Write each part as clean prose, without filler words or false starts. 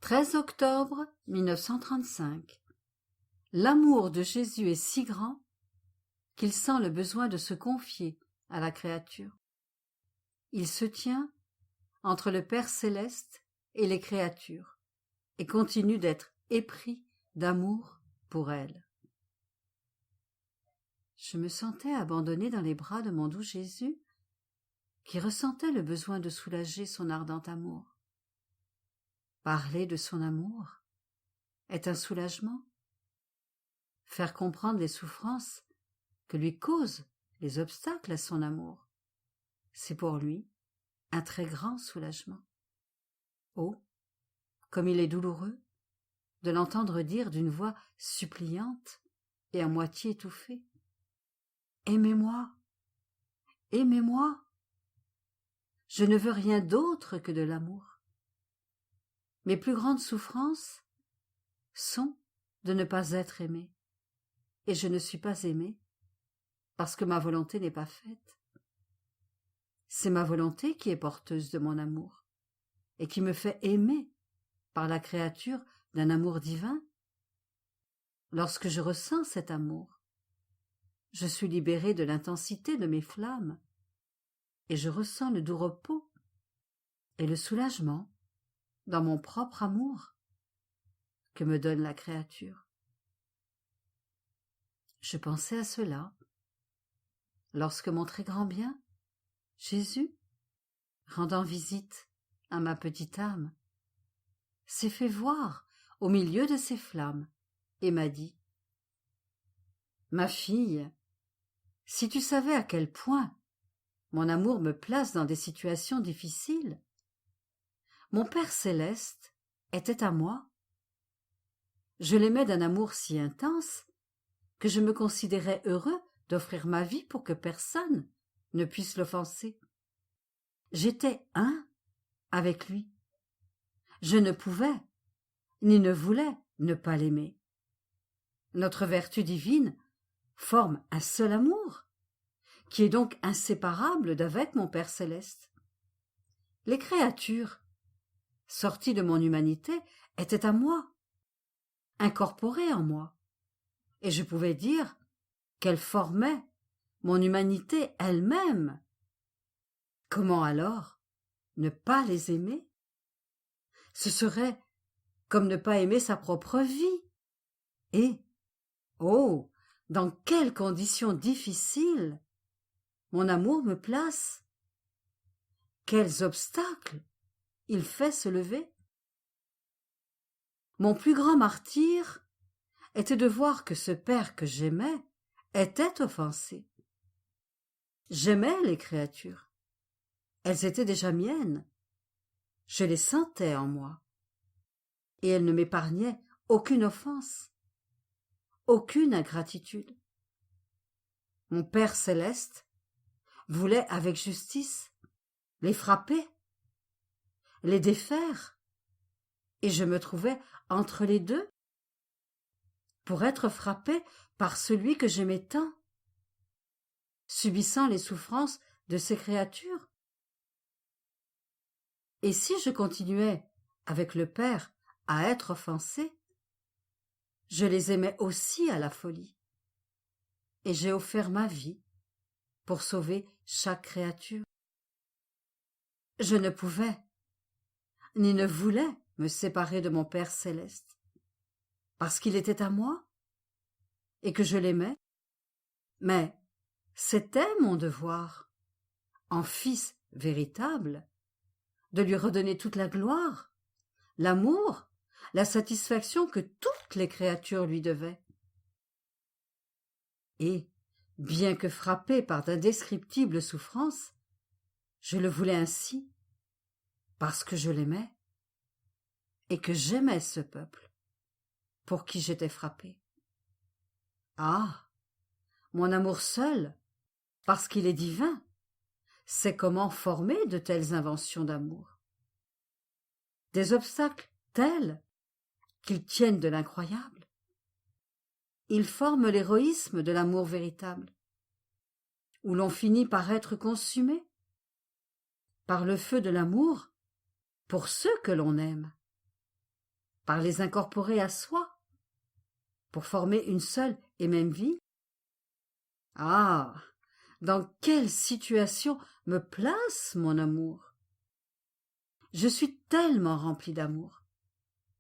13 octobre 1935. L'amour de Jésus est si grand qu'il sent le besoin de se confier à la créature. Il se tient entre le Père céleste et les créatures et continue d'être épris d'amour pour elles. Je me sentais abandonnée dans les bras de mon doux Jésus qui ressentait le besoin de soulager son ardent amour. Parler de son amour est un soulagement. Faire comprendre les souffrances que lui causent les obstacles à son amour, c'est pour lui un très grand soulagement. Oh, comme il est douloureux de l'entendre dire d'une voix suppliante et à moitié étouffée: Aimez-moi, aimez-moi. Je ne veux rien d'autre que de l'amour. Mes plus grandes souffrances sont de ne pas être aimée, et je ne suis pas aimée parce que ma volonté n'est pas faite. C'est ma volonté qui est porteuse de mon amour et qui me fait aimer par la créature d'un amour divin. Lorsque je ressens cet amour, je suis libérée de l'intensité de mes flammes et je ressens le doux repos et le soulagement dans mon propre amour que me donne la créature. Je pensais à cela lorsque mon très grand bien, Jésus, rendant visite à ma petite âme, s'est fait voir au milieu de ses flammes et m'a dit: Ma fille, si tu savais à quel point mon amour me place dans des situations difficiles, mon Père céleste était à moi. Je l'aimais d'un amour si intense que je me considérais heureux d'offrir ma vie pour que personne ne puisse l'offenser. J'étais un avec lui. Je ne pouvais, ni ne voulais ne pas l'aimer. Notre vertu divine forme un seul amour, qui est donc inséparable d'avec mon Père céleste. Les créatures, sorties de mon humanité, étaient à moi, incorporées en moi, et je pouvais dire qu'elles formaient mon humanité elle-même. Comment alors ne pas les aimer? Ce serait comme ne pas aimer sa propre vie. Et, oh, dans quelles conditions difficiles mon amour me place! Quels obstacles il fait se lever! Mon plus grand martyre était de voir que ce Père que j'aimais était offensé. J'aimais les créatures. Elles étaient déjà miennes. Je les sentais en moi. Et elles ne m'épargnaient aucune offense, aucune ingratitude. Mon Père céleste voulait avec justice les frapper, les défaire, et je me trouvais entre les deux pour être frappée par celui que j'aimais tant, subissant les souffrances de ces créatures. Et si je continuais avec le Père à être offensée, je les aimais aussi à la folie, et j'ai offert ma vie pour sauver chaque créature. Je ne pouvais, ni ne voulais me séparer de mon Père céleste, parce qu'il était à moi, et que je l'aimais, mais c'était mon devoir, en Fils véritable, de lui redonner toute la gloire, l'amour, la satisfaction que toutes les créatures lui devaient. Et, bien que frappé par d'indescriptibles souffrances, je le voulais ainsi, parce que je l'aimais, et que j'aimais ce peuple, pour qui j'étais frappé. Ah, mon amour seul, parce qu'il est divin, sait comment former de telles inventions d'amour. Des obstacles tels qu'ils tiennent de l'incroyable. Ils forment l'héroïsme de l'amour véritable, où l'on finit par être consumé par le feu de l'amour pour ceux que l'on aime. par les incorporer à soi, pour former une seule et même vie? Ah, dans quelle situation me place mon amour? Je suis tellement remplie d'amour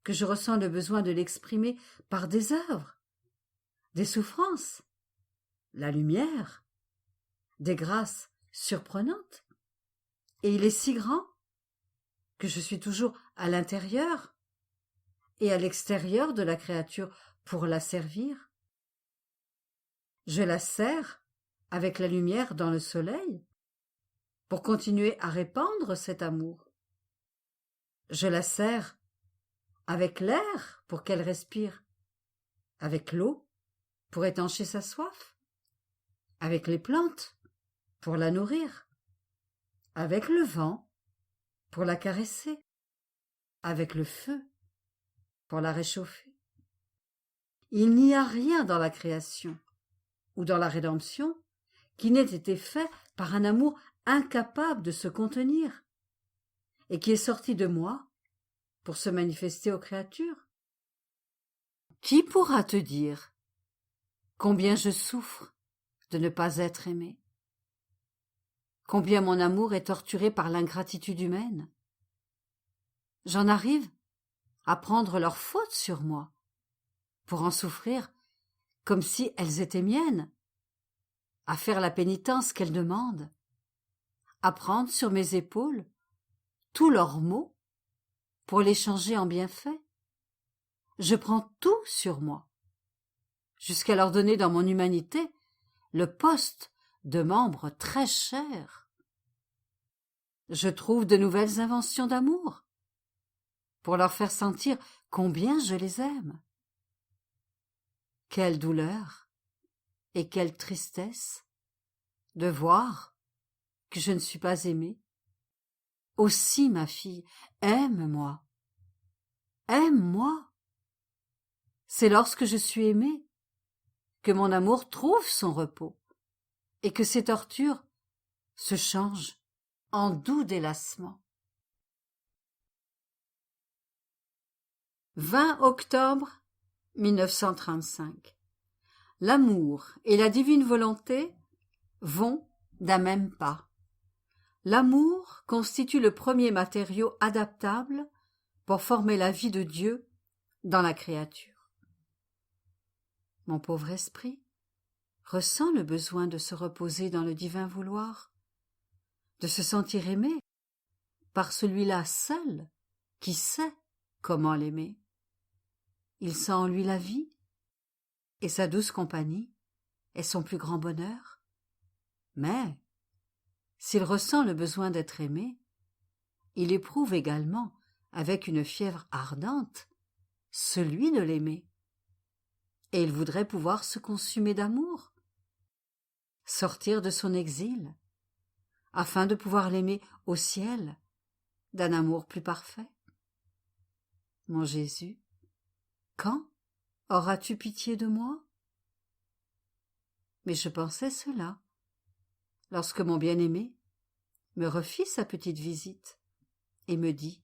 que je ressens le besoin de l'exprimer par des œuvres, des souffrances, la lumière, des grâces surprenantes. Et il est si grand que je suis toujours à l'intérieur et à l'extérieur de la créature pour la servir. Je la sers avec la lumière dans le soleil pour continuer à répandre cet amour. Je la sers avec l'air pour qu'elle respire, avec l'eau pour étancher sa soif, avec les plantes pour la nourrir, avec le vent pour la caresser, avec le feu pour la réchauffer. Il n'y a rien dans la création ou dans la rédemption qui n'ait été fait par un amour incapable de se contenir et qui est sorti de moi pour se manifester aux créatures. Qui pourra te dire combien je souffre de ne pas être aimé? Combien mon amour est torturé par l'ingratitude humaine? J'en arrive à prendre leurs fautes sur moi, pour en souffrir comme si elles étaient miennes, à faire la pénitence qu'elles demandent, à prendre sur mes épaules tous leurs maux pour les changer en bienfaits. Je prends tout sur moi, jusqu'à leur donner dans mon humanité le poste de membre très cher. Je trouve de nouvelles inventions d'amour pour leur faire sentir combien je les aime. Quelle douleur et quelle tristesse de voir que je ne suis pas aimée. Aussi, ma fille, aime-moi. Aime-moi. C'est lorsque je suis aimée que mon amour trouve son repos et que ses tortures se changent en doux délassement. 20 octobre 1935. L'amour et la divine volonté vont d'un même pas. L'amour constitue le premier matériau adaptable pour former la vie de Dieu dans la créature. Mon pauvre esprit ressent le besoin de se reposer dans le divin vouloir, de se sentir aimé par celui-là seul qui sait comment l'aimer. Il sent en lui la vie, et sa douce compagnie est son plus grand bonheur. Mais, s'il ressent le besoin d'être aimé, il éprouve également, avec une fièvre ardente, celui de l'aimer. Et il voudrait pouvoir se consumer d'amour, sortir de son exil, afin de pouvoir l'aimer au ciel, d'un amour plus parfait. Mon Jésus, quand auras-tu pitié de moi? Mais je pensais cela, lorsque mon bien-aimé me refit sa petite visite et me dit: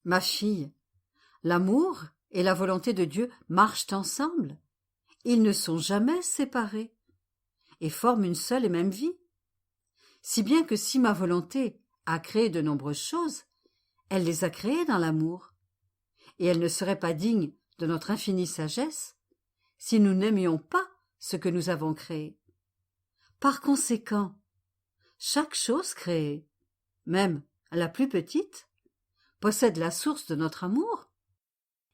Ma fille, l'amour et la volonté de Dieu marchent ensemble, ils ne sont jamais séparés et forment une seule et même vie, si bien que si ma volonté a créé de nombreuses choses, elle les a créées dans l'amour, et elle ne serait pas digne de notre infinie sagesse si nous n'aimions pas ce que nous avons créé. Par conséquent, chaque chose créée, même la plus petite, possède la source de notre amour,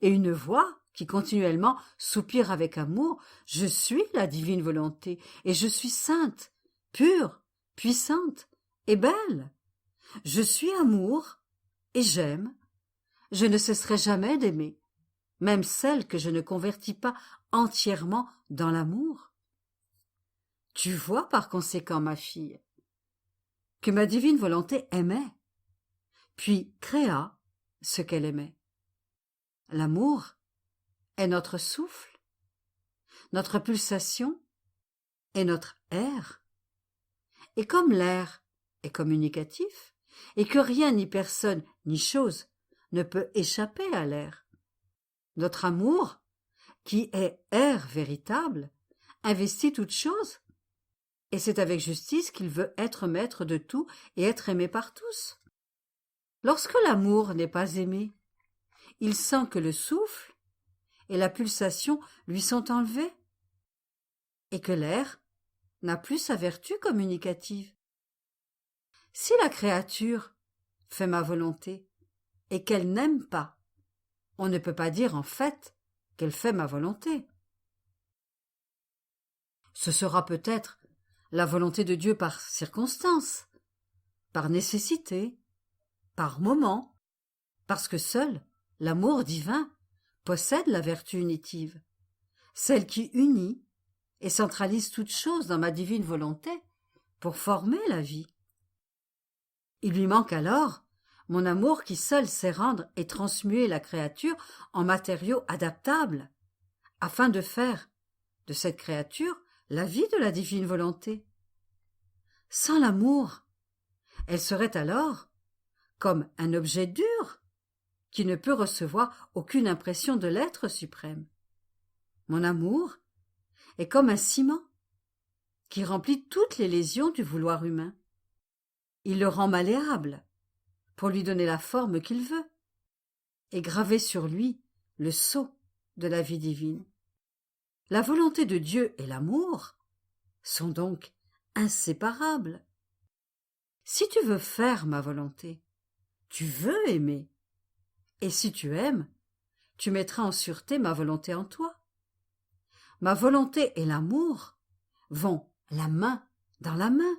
et une voix qui continuellement soupire avec amour: je suis la divine volonté, et je suis sainte, pure, puissante et belle. Je suis amour, et j'aime. Je ne cesserai jamais d'aimer, même celle que je ne convertis pas entièrement dans l'amour. Tu vois par conséquent, ma fille, que ma divine volonté aimait, puis créa ce qu'elle aimait. L'amour est notre souffle, notre pulsation est notre air. Et comme l'air est communicatif, et que rien ni personne ni chose ne peut échapper à l'air. Notre amour, qui est air véritable, investit toute chose, et c'est avec justice qu'il veut être maître de tout et être aimé par tous. Lorsque l'amour n'est pas aimé, il sent que le souffle et la pulsation lui sont enlevés, et que l'air n'a plus sa vertu communicative. Si la créature fait ma volonté et qu'elle n'aime pas, on ne peut pas dire en fait qu'elle fait ma volonté. Ce sera peut-être la volonté de Dieu par circonstance, par nécessité, par moment, parce que seul l'amour divin possède la vertu unitive, celle qui unit et centralise toute chose dans ma divine volonté pour former la vie. Il lui manque alors mon amour qui seul sait rendre et transmuer la créature en matériaux adaptables, afin de faire de cette créature la vie de la divine volonté. Sans l'amour, elle serait alors comme un objet dur qui ne peut recevoir aucune impression de l'être suprême. Mon amour est comme un ciment qui remplit toutes les lésions du vouloir humain. Il le rend malléable pour lui donner la forme qu'il veut et graver sur lui le sceau de la vie divine. La volonté de Dieu et l'amour sont donc inséparables. Si tu veux faire ma volonté, tu veux aimer. Et si tu aimes, tu mettras en sûreté ma volonté en toi. Ma volonté et l'amour vont la main dans la main.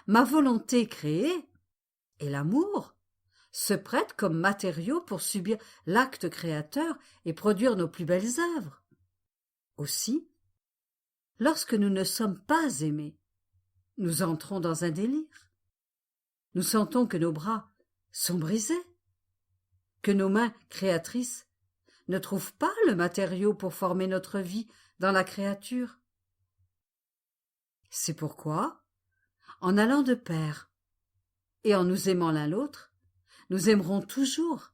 Ma volonté créée et l'amour se prêtent comme matériaux pour subir l'acte créateur et produire nos plus belles œuvres. Aussi, lorsque nous ne sommes pas aimés, nous entrons dans un délire. Nous sentons que nos bras sont brisés, que nos mains créatrices ne trouvent pas le matériau pour former notre vie dans la créature. C'est pourquoi, en allant de pair et en nous aimant l'un l'autre, nous aimerons toujours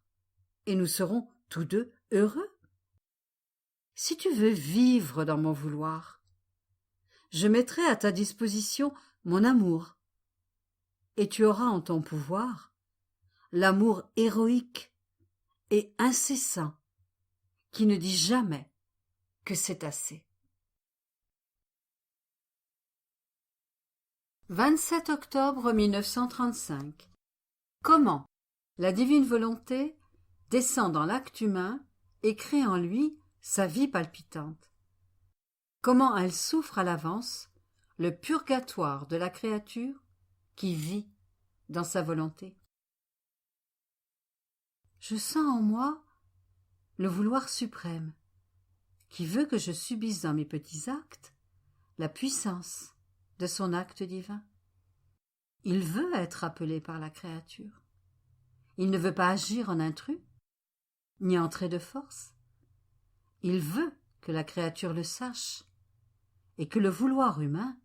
et nous serons tous deux heureux. Si tu veux vivre dans mon vouloir, je mettrai à ta disposition mon amour, et tu auras en ton pouvoir l'amour héroïque et incessant qui ne dit jamais que c'est assez. 27 octobre 1935. Comment la divine volonté descend dans l'acte humain et crée en lui sa vie palpitante. Comment elle souffre à l'avance le purgatoire de la créature qui vit dans sa volonté. Je sens en moi le vouloir suprême qui veut que je subisse dans mes petits actes la puissance de son acte divin. Il veut être appelé par la créature. Il ne veut pas agir en intrus, ni entrer de force. Il veut que la créature le sache, et que le vouloir humain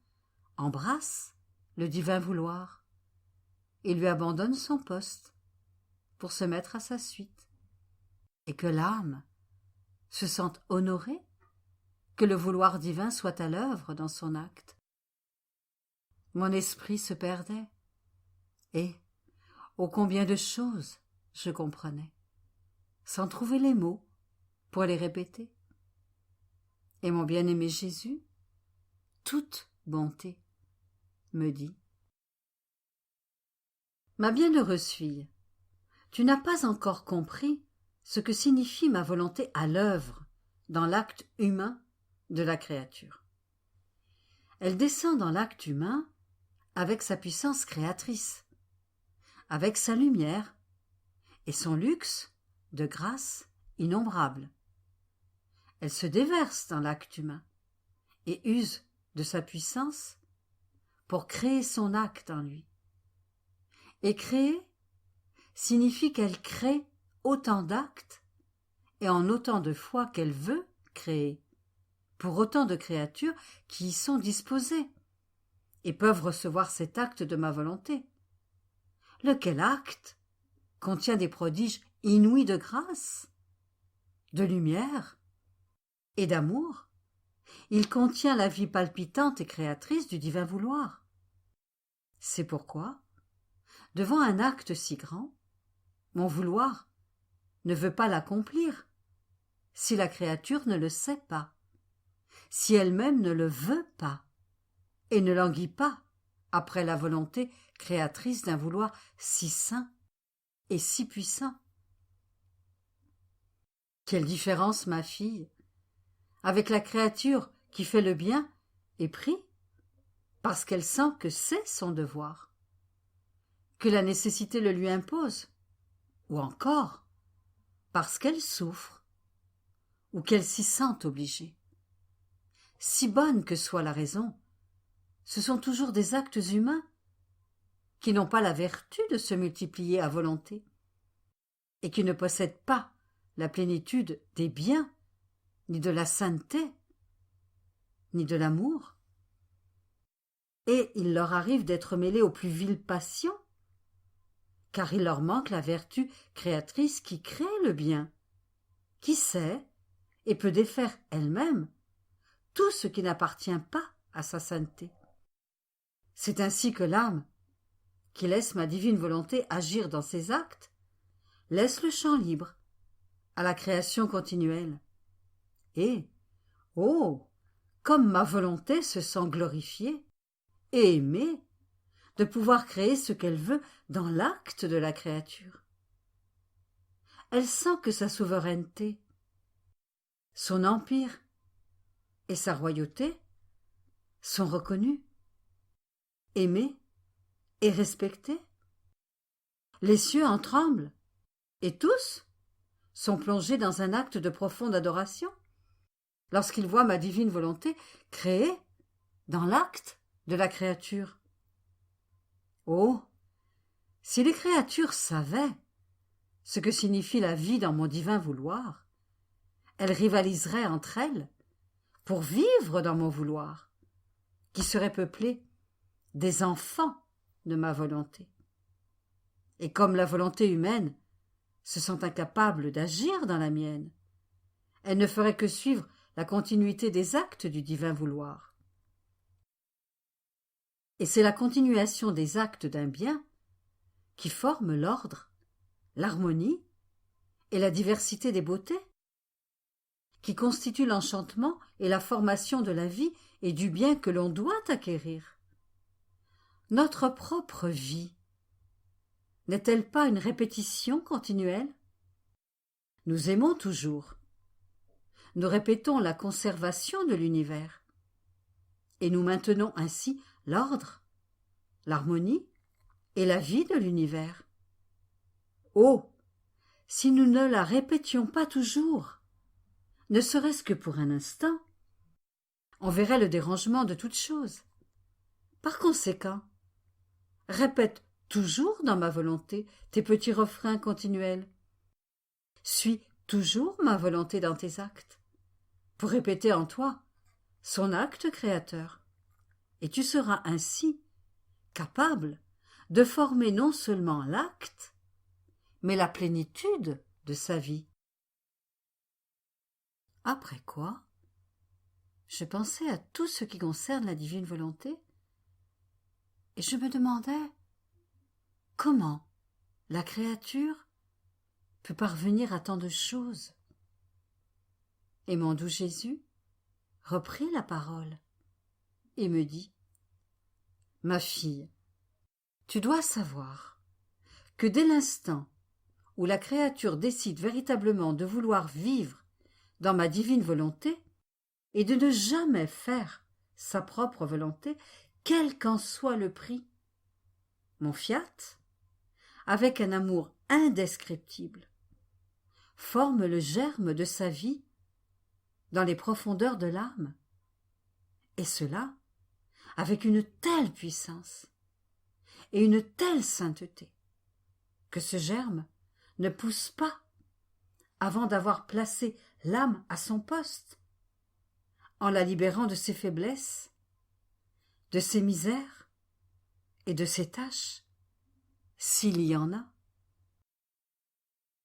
embrasse le divin vouloir, et lui abandonne son poste pour se mettre à sa suite, et que l'âme se sente honorée que le vouloir divin soit à l'œuvre dans son acte. Mon esprit se perdait, et ô combien de choses je comprenais, sans trouver les mots pour les répéter. Et mon bien-aimé Jésus, toute bonté, me dit: Ma bienheureuse fille, tu n'as pas encore compris ce que signifie ma volonté à l'œuvre dans l'acte humain de la créature. Elle descend dans l'acte humain avec sa puissance créatrice, avec sa lumière et son luxe de grâce innombrable. Elle se déverse dans l'acte humain et use de sa puissance pour créer son acte en lui. Et créer signifie qu'elle crée autant d'actes et en autant de fois qu'elle veut créer, pour autant de créatures qui y sont disposées et peuvent recevoir cet acte de ma volonté, lequel acte contient des prodiges inouï de grâce, de lumière et d'amour. Il contient la vie palpitante et créatrice du divin vouloir. C'est pourquoi, devant un acte si grand, mon vouloir ne veut pas l'accomplir, si la créature ne le sait pas, si elle-même ne le veut pas, et ne languit pas après la volonté créatrice d'un vouloir si saint et si puissant. Quelle différence, ma fille, avec la créature qui fait le bien et prie, parce qu'elle sent que c'est son devoir, que la nécessité le lui impose, ou encore parce qu'elle souffre, ou qu'elle s'y sent obligée. Si bonne que soit la raison, ce sont toujours des actes humains qui n'ont pas la vertu de se multiplier à volonté et qui ne possèdent pas la plénitude des biens, ni de la sainteté, ni de l'amour. Et il leur arrive d'être mêlés aux plus viles passions, car il leur manque la vertu créatrice qui crée le bien, qui sait et peut défaire elle-même tout ce qui n'appartient pas à sa sainteté. C'est ainsi que l'âme, qui laisse ma divine volonté agir dans ses actes, laisse le champ libre à la création continuelle. Et, oh, comme ma volonté se sent glorifiée et aimée de pouvoir créer ce qu'elle veut dans l'acte de la créature. Elle sent que sa souveraineté, son empire et sa royauté sont reconnus, aimés et respectés. Les cieux en tremblent, et tous sont plongés dans un acte de profonde adoration lorsqu'ils voient ma divine volonté créée dans l'acte de la créature. Oh, si les créatures savaient ce que signifie la vie dans mon divin vouloir, elles rivaliseraient entre elles pour vivre dans mon vouloir, qui serait peuplé des enfants de ma volonté. Et comme la volonté humaine se sent incapable d'agir dans la mienne, elle ne ferait que suivre la continuité des actes du divin vouloir. Et c'est la continuation des actes d'un bien qui forme l'ordre, l'harmonie et la diversité des beautés, qui constitue l'enchantement et la formation de la vie et du bien que l'on doit acquérir. Notre propre vie n'est-elle pas une répétition continuelle? Nous aimons toujours. Nous répétons la conservation de l'univers. Et nous maintenons ainsi l'ordre, l'harmonie et la vie de l'univers. Oh, si nous ne la répétions pas toujours, ne serait-ce que pour un instant, on verrait le dérangement de toute chose. Par conséquent, répète toujours dans ma volonté tes petits refrains continuels. Suis toujours ma volonté dans tes actes, pour répéter en toi son acte créateur. Et tu seras ainsi capable de former non seulement l'acte, mais la plénitude de sa vie. Après quoi, je pensais à tout ce qui concerne la divine volonté, et je me demandais comment la créature peut parvenir à tant de choses. Et mon doux Jésus reprit la parole et me dit : « Ma fille, tu dois savoir que dès l'instant où la créature décide véritablement de vouloir vivre dans ma divine volonté et de ne jamais faire sa propre volonté, quel qu'en soit le prix, mon fiat, avec un amour indescriptible, forme le germe de sa vie dans les profondeurs de l'âme, et cela avec une telle puissance et une telle sainteté que ce germe ne pousse pas avant d'avoir placé l'âme à son poste, en la libérant de ses faiblesses, de ses misères et de ses tâches, s'il y en a.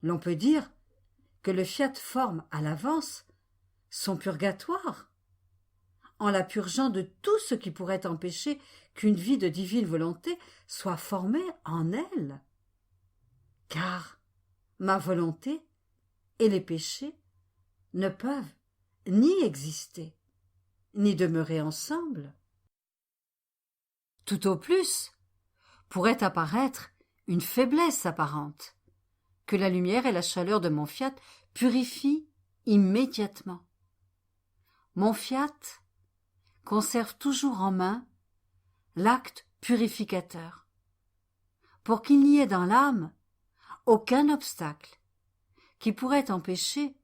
L'on peut dire que le fiat forme à l'avance son purgatoire, en la purgeant de tout ce qui pourrait empêcher qu'une vie de divine volonté soit formée en elle. Car ma volonté et les péchés ne peuvent ni exister, ni demeurer ensemble. Tout au plus pourrait apparaître une faiblesse apparente, que la lumière et la chaleur de mon fiat purifient immédiatement. Mon fiat conserve toujours en main l'acte purificateur, pour qu'il n'y ait dans l'âme aucun obstacle qui pourrait empêcher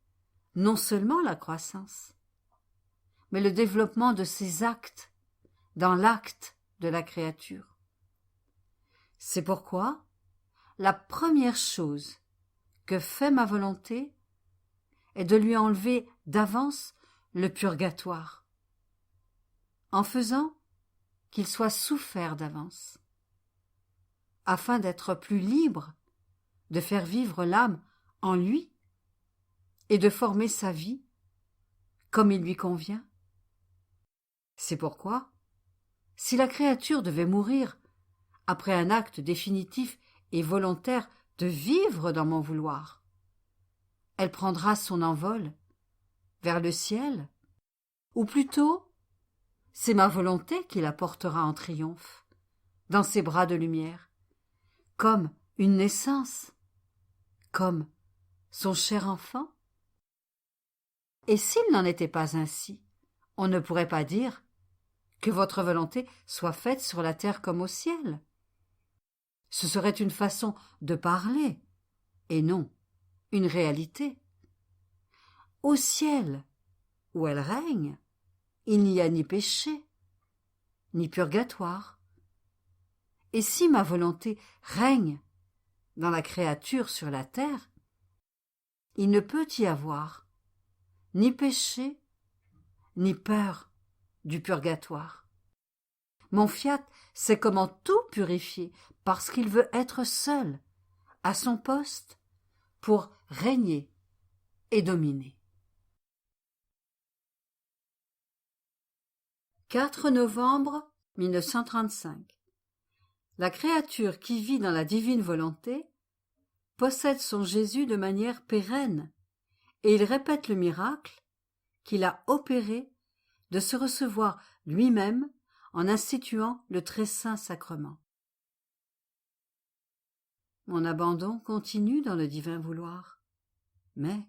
non seulement la croissance, mais le développement de ses actes dans l'acte de la créature. C'est pourquoi la première chose que fait ma volonté est de lui enlever d'avance le purgatoire, en faisant qu'il soit souffert d'avance, afin d'être plus libre de faire vivre l'âme en lui et de former sa vie comme il lui convient. C'est pourquoi, si la créature devait mourir après un acte définitif et volontaire de vivre dans mon vouloir, elle prendra son envol vers le ciel, ou plutôt c'est ma volonté qui la portera en triomphe dans ses bras de lumière, comme une naissance, comme son cher enfant. Et s'il n'en était pas ainsi, on ne pourrait pas dire que votre volonté soit faite sur la terre comme au ciel. Ce serait une façon de parler, et non une réalité. Au ciel, où elle règne, il n'y a ni péché, ni purgatoire. Et si ma volonté règne dans la créature sur la terre, il ne peut y avoir ni péché, ni peur du purgatoire. Mon fiat sait comment tout purifier parce qu'il veut être seul, à son poste, pour régner et dominer. 4 novembre 1935. La créature qui vit dans la divine volonté possède son Jésus de manière pérenne, et il répète le miracle qu'il a opéré de se recevoir lui-même en instituant le très saint sacrement. Mon abandon continue dans le divin vouloir, mais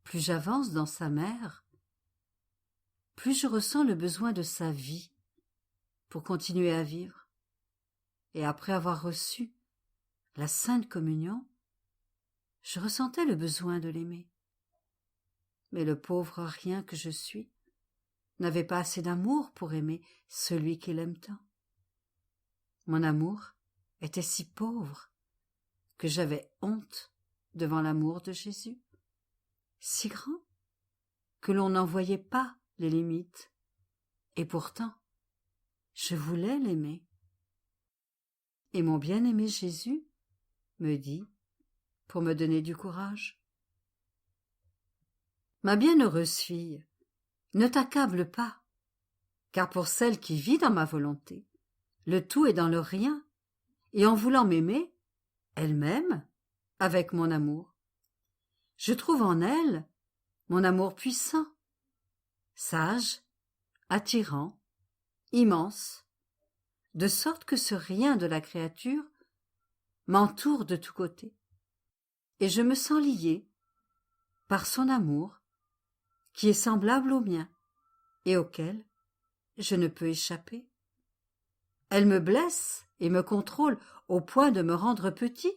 plus j'avance dans sa mère, plus je ressens le besoin de sa vie pour continuer à vivre. Et après avoir reçu la Sainte Communion, je ressentais le besoin de l'aimer. Mais le pauvre rien que je suis n'avait pas assez d'amour pour aimer celui qui l'aime tant. Mon amour était si pauvre que j'avais honte devant l'amour de Jésus, si grand que l'on n'en voyait pas les limites, et pourtant je voulais l'aimer. Et mon bien-aimé Jésus me dit, pour me donner du courage: Ma bienheureuse fille, ne t'accable pas, car pour celle qui vit dans ma volonté, le tout est dans le rien, et en voulant m'aimer, elle m'aime avec mon amour. Je trouve en elle mon amour puissant, sage, attirant, immense, de sorte que ce rien de la créature m'entoure de tous côtés, et je me sens liée par son amour qui est semblable au mien et auquel je ne peux échapper. Elle me blesse et me contrôle au point de me rendre petit,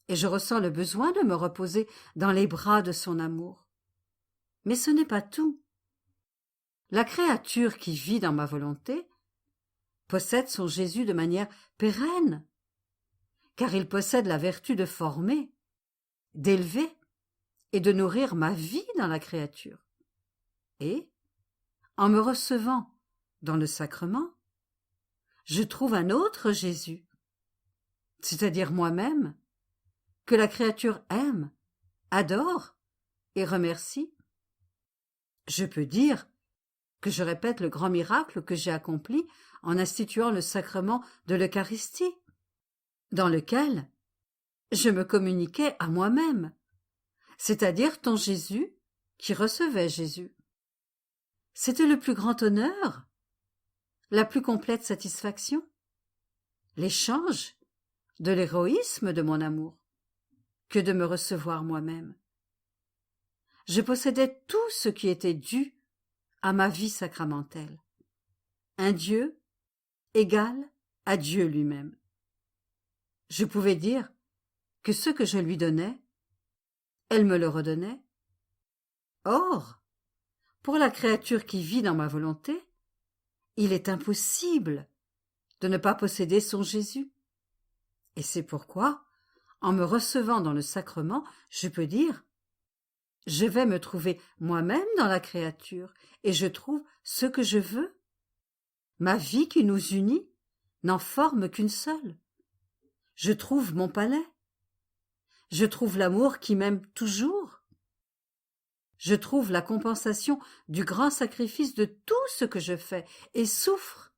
et je ressens le besoin de me reposer dans les bras de son amour. Mais ce n'est pas tout. La créature qui vit dans ma volonté possède son Jésus de manière pérenne, car il possède la vertu de former, d'élever et de nourrir ma vie dans la créature. Et, en me recevant dans le sacrement, je trouve un autre Jésus, c'est-à-dire moi-même, que la créature aime, adore et remercie. Je peux dire que je répète le grand miracle que j'ai accompli en instituant le sacrement de l'Eucharistie, dans lequel je me communiquais à moi-même, c'est-à-dire ton Jésus qui recevait Jésus. C'était le plus grand honneur, la plus complète satisfaction, l'échange de l'héroïsme de mon amour, que de me recevoir moi-même. Je possédais tout ce qui était dû à ma vie sacramentelle, un Dieu égal à Dieu lui-même. Je pouvais dire que ce que je lui donnais, elle me le redonnait. Or, pour la créature qui vit dans ma volonté, il est impossible de ne pas posséder son Jésus. Et c'est pourquoi, en me recevant dans le sacrement, je peux dire « Je vais me trouver moi-même dans la créature et je trouve ce que je veux. Ma vie qui nous unit n'en forme qu'une seule. Je trouve mon palais. Je trouve l'amour qui m'aime toujours. Je trouve la compensation du grand sacrifice de tout ce que je fais et souffre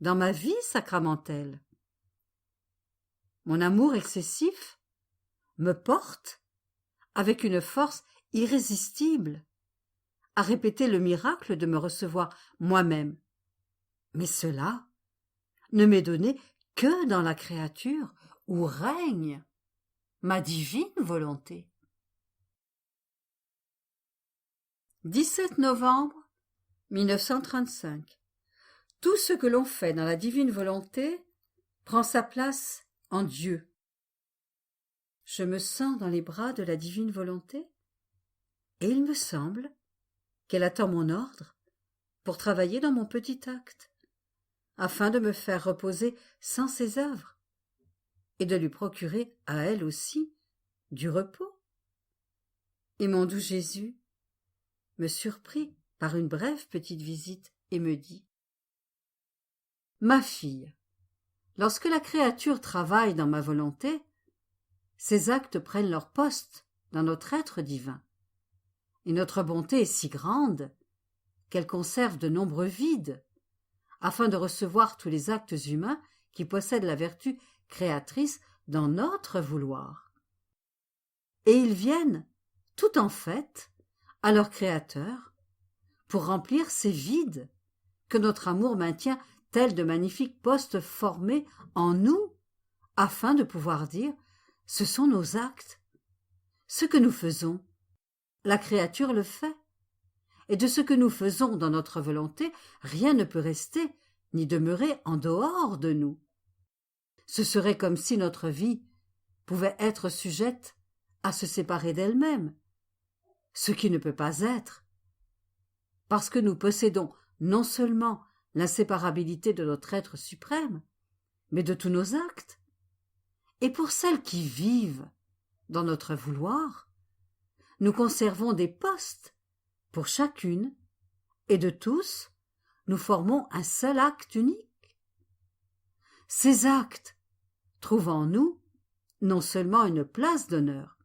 dans ma vie sacramentelle. Mon amour excessif me porte, avec une force irrésistible, à répéter le miracle de me recevoir moi-même. Mais cela ne m'est donné que dans la créature où règne ma divine volonté. 17 novembre 1935. Tout ce que l'on fait dans la divine volonté prend sa place en Dieu. Je me sens dans les bras de la divine volonté et il me semble qu'elle attend mon ordre pour travailler dans mon petit acte, afin de me faire reposer sans ses œuvres et de lui procurer à elle aussi du repos. Et mon doux Jésus me surprit par une brève petite visite et me dit « Ma fille, lorsque la créature travaille dans ma volonté, ses actes prennent leur poste dans notre être divin. Et notre bonté est si grande qu'elle conserve de nombreux vides, afin de recevoir tous les actes humains qui possèdent la vertu créatrice dans notre vouloir. Et ils viennent, tout en fait, à leur Créateur, pour remplir ces vides que notre amour maintient tels de magnifiques postes formés en nous, afin de pouvoir dire « ce sont nos actes ». Ce que nous faisons, la créature le fait, et de ce que nous faisons dans notre volonté, rien ne peut rester ni demeurer en dehors de nous. Ce serait comme si notre vie pouvait être sujette à se séparer d'elle-même, ce qui ne peut pas être, parce que nous possédons non seulement l'inséparabilité de notre être suprême, mais de tous nos actes. Et pour celles qui vivent dans notre vouloir, nous conservons des postes pour chacune, et de tous, nous formons un seul acte unique. Ces actes trouvent en nous non seulement une place d'honneur,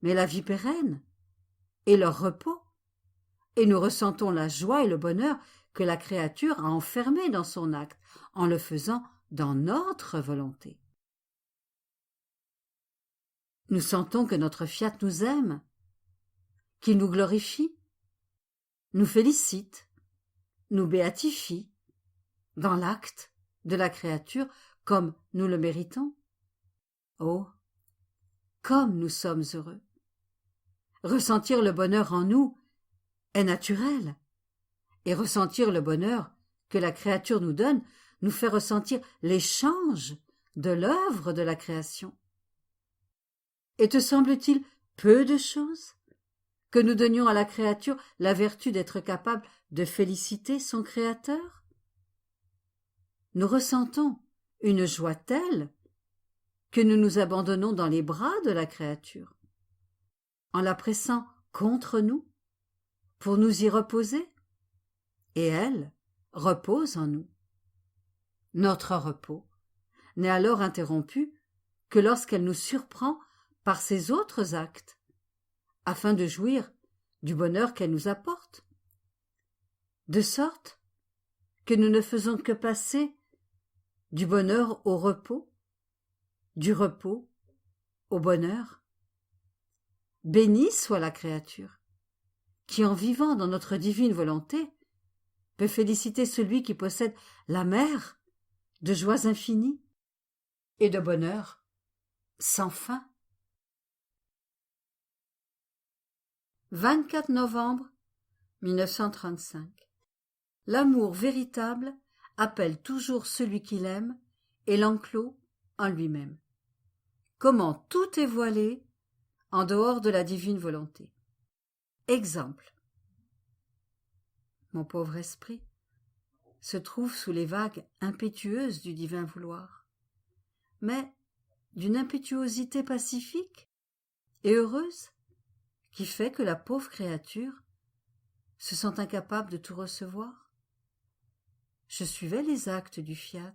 mais la vie pérenne et leur repos, et nous ressentons la joie et le bonheur que la créature a enfermé dans son acte, en le faisant dans notre volonté. Nous sentons que notre fiat nous aime, qu'il nous glorifie, nous félicite, nous béatifie, dans l'acte de la créature comme nous le méritons. Oh, comme nous sommes heureux! Ressentir le bonheur en nous est naturel, et ressentir le bonheur que la créature nous donne nous fait ressentir l'échange de l'œuvre de la création. Et te semble-t-il peu de chose que nous donnions à la créature la vertu d'être capable de féliciter son Créateur? Nous ressentons une joie telle que nous nous abandonnons dans les bras de la créature, en la pressant contre nous, pour nous y reposer, et elle repose en nous. Notre repos n'est alors interrompu que lorsqu'elle nous surprend par ses autres actes, afin de jouir du bonheur qu'elle nous apporte, de sorte que nous ne faisons que passer du bonheur au repos, du repos au bonheur. Bénie soit la créature, qui en vivant dans notre divine volonté peut féliciter celui qui possède la mer de joies infinies et de bonheur sans fin. 24 novembre 1935. L'amour véritable appelle toujours celui qu'il aime et l'enclôt en lui-même. Comment tout est voilé en dehors de la divine volonté. Exemple. Mon pauvre esprit se trouve sous les vagues impétueuses du divin vouloir, mais d'une impétuosité pacifique et heureuse qui fait que la pauvre créature se sent incapable de tout recevoir. Je suivais les actes du fiat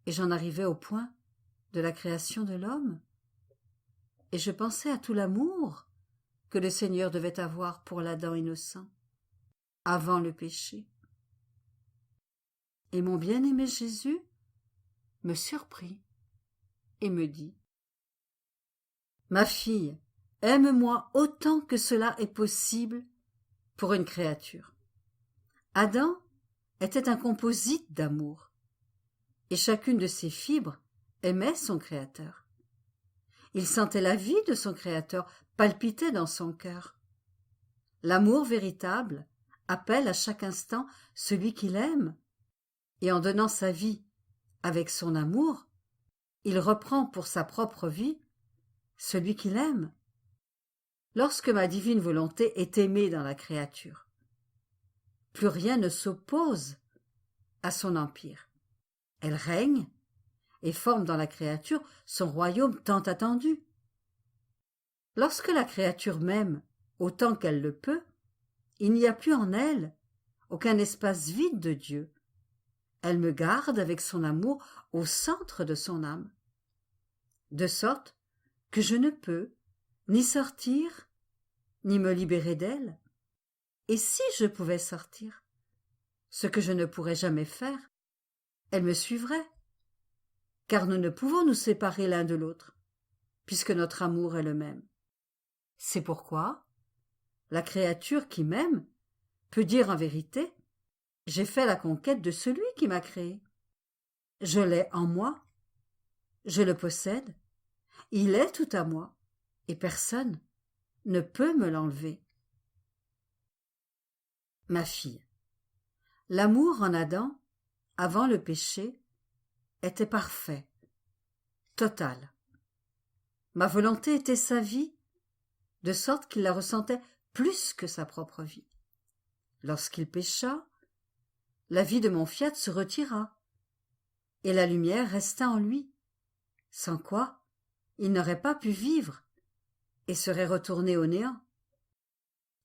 et j'en arrivais au point de la création de l'homme, et je pensais à tout l'amour que le Seigneur devait avoir pour l'Adam innocent, avant le péché. Et mon bien-aimé Jésus me surprit et me dit : « Ma fille, aime-moi autant que cela est possible pour une créature. » Adam était un composite d'amour, et chacune de ses fibres aimait son Créateur. Il sentait la vie de son Créateur palpiter dans son cœur. L'amour véritable appelle à chaque instant celui qu'il aime, et en donnant sa vie avec son amour, il reprend pour sa propre vie celui qu'il aime. Lorsque ma divine volonté est aimée dans la créature, plus rien ne s'oppose à son empire. Elle règne et forme dans la créature son royaume tant attendu. Lorsque la créature m'aime autant qu'elle le peut, il n'y a plus en elle aucun espace vide de Dieu. Elle me garde avec son amour au centre de son âme, de sorte que je ne peux ni sortir, ni me libérer d'elle. Et si je pouvais sortir, ce que je ne pourrais jamais faire, elle me suivrait, car nous ne pouvons nous séparer l'un de l'autre, puisque notre amour est le même. C'est pourquoi la créature qui m'aime peut dire en vérité : j'ai fait la conquête de celui qui m'a créé. Je l'ai en moi, je le possède, il est tout à moi, et personne ne peut me l'enlever. Ma fille, l'amour en Adam, avant le péché, était parfait, total. Ma volonté était sa vie, de sorte qu'il la ressentait plus que sa propre vie. Lorsqu'il pécha, la vie de mon fiat se retira, et la lumière resta en lui, sans quoi il n'aurait pas pu vivre et serait retourné au néant.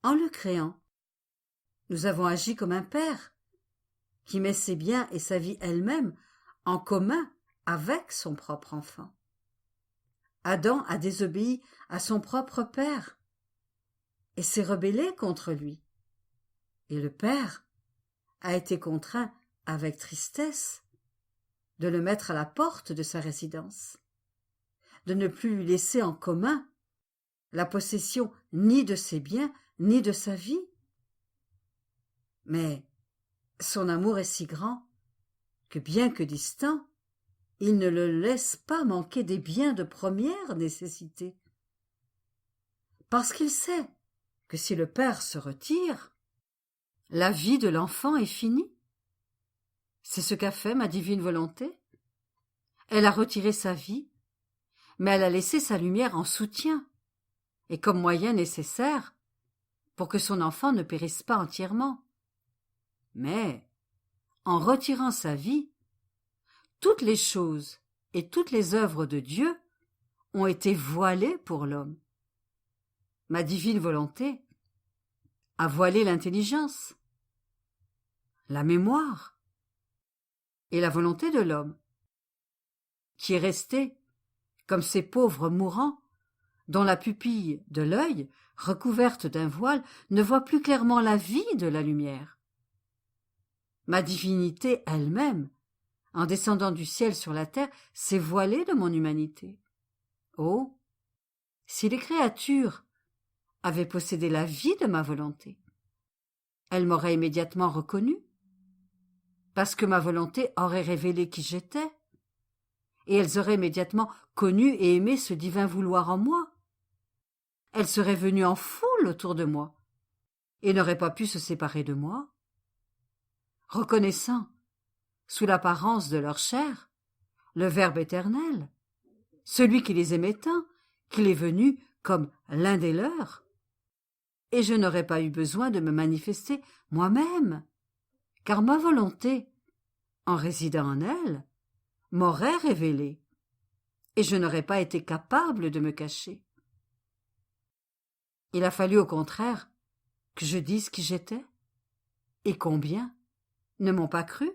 En le créant, nous avons agi comme un père qui met ses biens et sa vie elle-même en commun avec son propre enfant. Adam a désobéi à son propre père et s'est rebellé contre lui. Et le père a été contraint, avec tristesse, de le mettre à la porte de sa résidence, de ne plus lui laisser en commun la possession ni de ses biens ni de sa vie. Mais son amour est si grand que, bien que distant, il ne le laisse pas manquer des biens de première nécessité. Parce qu'il sait que si le père se retire, la vie de l'enfant est finie. C'est ce qu'a fait ma divine volonté. Elle a retiré sa vie, mais elle a laissé sa lumière en soutien et comme moyen nécessaire pour que son enfant ne périsse pas entièrement. Mais, en retirant sa vie, toutes les choses et toutes les œuvres de Dieu ont été voilées pour l'homme. Ma divine volonté a voilé l'intelligence, la mémoire et la volonté de l'homme, qui est resté, comme ces pauvres mourants, dont la pupille de l'œil, recouverte d'un voile, ne voit plus clairement la vie de la lumière. Ma divinité elle-même, en descendant du ciel sur la terre, s'est voilée de mon humanité. Oh, si les créatures avaient possédé la vie de ma volonté, elles m'auraient immédiatement reconnu, parce que ma volonté aurait révélé qui j'étais, et elles auraient immédiatement connu et aimé ce divin vouloir en moi. Elles seraient venues en foule autour de moi, et n'auraient pas pu se séparer de moi. Reconnaissant, sous l'apparence de leur chair, le Verbe éternel, celui qui les aimait tant, qu'il est venu comme l'un des leurs, et je n'aurais pas eu besoin de me manifester moi-même, car ma volonté, en résidant en elle, m'aurait révélé, et je n'aurais pas été capable de me cacher. Il a fallu au contraire que je dise qui j'étais, et combien ne m'ont pas cru.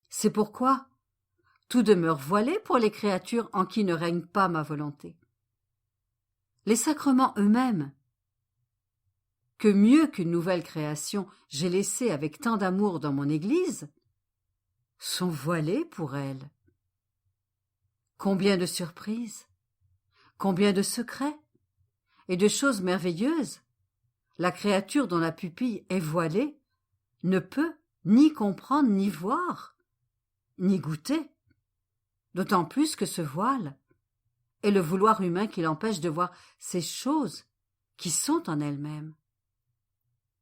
C'est pourquoi tout demeure voilé pour les créatures en qui ne règne pas ma volonté. Les sacrements eux-mêmes, que mieux qu'une nouvelle création j'ai laissée avec tant d'amour dans mon Église, sont voilés pour elle. Combien de surprises, combien de secrets et de choses merveilleuses la créature dont la pupille est voilée ne peut ni comprendre ni voir, ni goûter, d'autant plus que ce voile est le vouloir humain qui l'empêche de voir ces choses qui sont en elles-mêmes.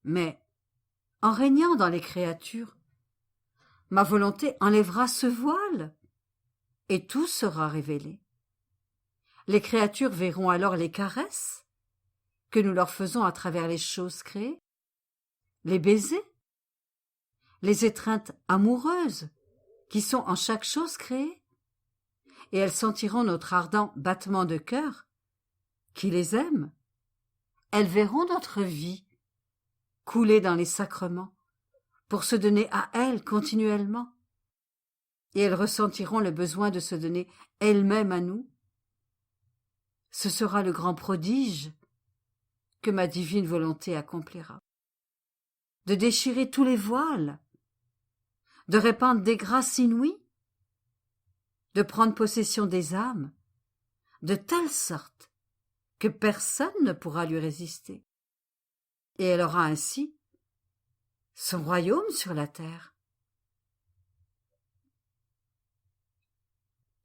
Mais, en régnant dans les créatures, ma volonté enlèvera ce voile, et tout sera révélé. Les créatures verront alors les caresses que nous leur faisons à travers les choses créées, les baisers, les étreintes amoureuses qui sont en chaque chose créée, et elles sentiront notre ardent battement de cœur qui les aime. Elles verront notre vie couler dans les sacrements pour se donner à elles continuellement, et elles ressentiront le besoin de se donner elles-mêmes à nous. Ce sera le grand prodige que ma divine volonté accomplira. De déchirer tous les voiles, de répandre des grâces inouïes, de prendre possession des âmes, de telle sorte que personne ne pourra lui résister. Et elle aura ainsi son royaume sur la terre.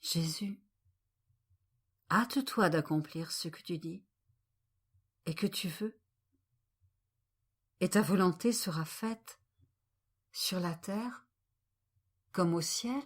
Jésus, hâte-toi d'accomplir ce que tu dis et que tu veux, et ta volonté sera faite sur la terre comme au ciel.